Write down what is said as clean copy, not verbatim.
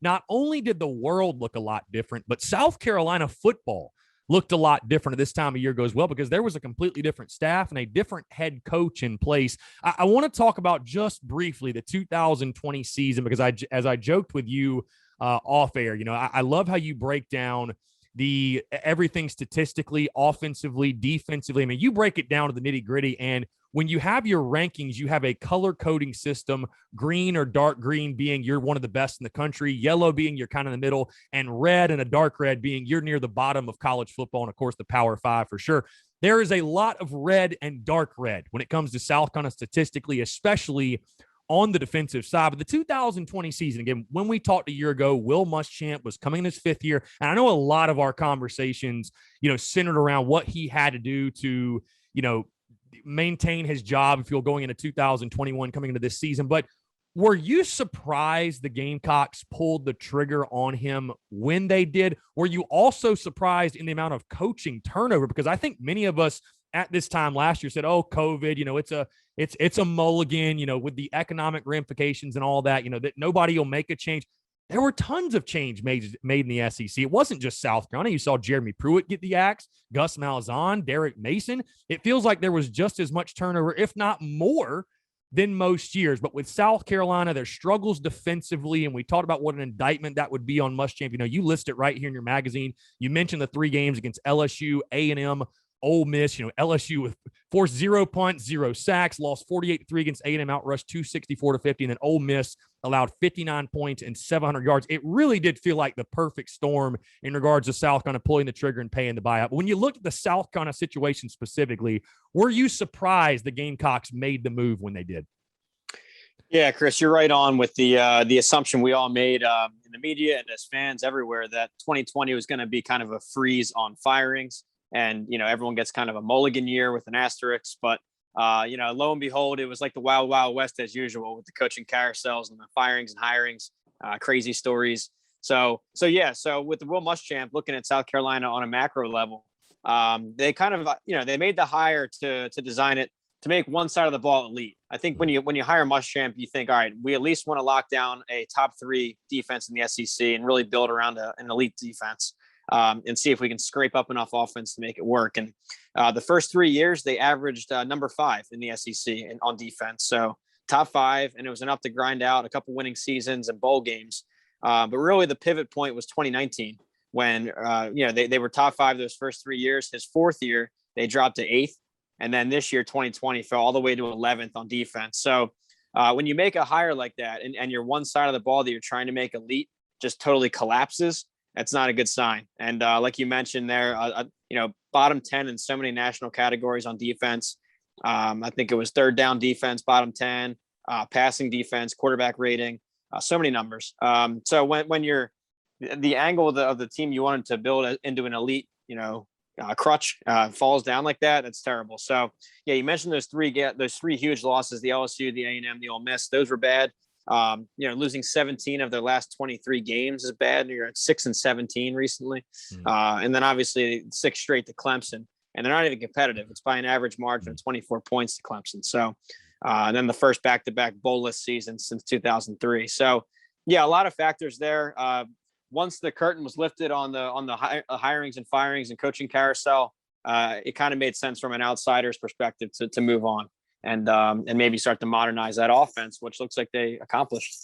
not only did the world look a lot different, but South Carolina football looked a lot different at this time of year as well, because there was a completely different staff and a different head coach in place. I want to talk about just briefly the 2020 season, because as I joked with you off air, I love how you break down the everything statistically, offensively, defensively. I mean, you break it down to the nitty gritty. And when you have your rankings, you have a color coding system, green or dark green being you're one of the best in the country, yellow being you're kind of in the middle, and red and a dark red being you're near the bottom of college football. And of course, the Power Five for sure. There is a lot of red and dark red when it comes to South Carolina statistically, especially on the defensive side. But the 2020 season, again, when we talked a year ago, Will Muschamp was coming in his 5th year. And I know a lot of our conversations, centered around what he had to do to, maintain his job, if you're going into 2021, coming into this season. But were you surprised the Gamecocks pulled the trigger on him when they did? Were you also surprised in the amount of coaching turnover? Because I think many of us at this time last year said, oh, COVID, it's a mulligan, with the economic ramifications and all that, that nobody will make a change. There were tons of change made in the SEC. It wasn't just South Carolina. You saw Jeremy Pruitt get the axe, Gus Malzahn, Derek Mason. It feels like there was just as much turnover, if not more, than most years. But with South Carolina, their struggles defensively, and we talked about what an indictment that would be on Muschamp. You list it right here in your magazine. You mentioned the 3 games against LSU, A&M, Ole Miss. LSU with forced 0 punts, 0 sacks, lost 48-3 against A&M, outrushed 264-50, and then Ole Miss allowed 59 points and 700 yards. It really did feel like the perfect storm in regards to South Carolina pulling the trigger and paying the buyout. But when you looked at the South Carolina situation specifically, were you surprised the Gamecocks made the move when they did? Yeah, Chris, you're right on with the assumption we all made in the media and as fans everywhere that 2020 was going to be kind of a freeze on firings. And, everyone gets kind of a mulligan year with an asterisk. But, lo and behold, it was like the wild, wild west as usual with the coaching carousels and the firings and hirings, crazy stories. So with the Will Muschamp, looking at South Carolina on a macro level, they kind of, they made the hire to design it to make one side of the ball elite. I think when you hire Muschamp, you think, all right, we at least want to lock down a top 3 defense in the SEC and really build around an elite defense. And see if we can scrape up enough offense to make it work. And the first 3 years, they averaged number 5 in the SEC on defense. So top 5, and it was enough to grind out a couple winning seasons and bowl games. But really the pivot point was 2019 when, they were top 5 those first 3 years. His 4th year, they dropped to 8th. And then this year, 2020, fell all the way to 11th on defense. So when you make a hire like that and your one side of the ball that you're trying to make elite just totally collapses, that's not a good sign. And like you mentioned there, bottom 10 in so many national categories on defense. I think it was third down defense, bottom 10, passing defense, quarterback rating, so many numbers. So when you're the angle of the team you wanted to build into an elite, crutch falls down like that, that's terrible. So yeah, you mentioned those three huge losses, the LSU, the A&M, the Ole Miss, those were bad. Losing 17 of their last 23 games is bad. You're at 6-17 recently. And then obviously 6 straight to Clemson, and they're not even competitive. It's by an average margin of 24 points to Clemson. So, and then the first back-to-back bowlless season since 2003. So yeah, a lot of factors there. Once the curtain was lifted on the hirings and firings and coaching carousel, it kind of made sense from an outsider's perspective to move on and maybe start to modernize that offense, which looks like they accomplished.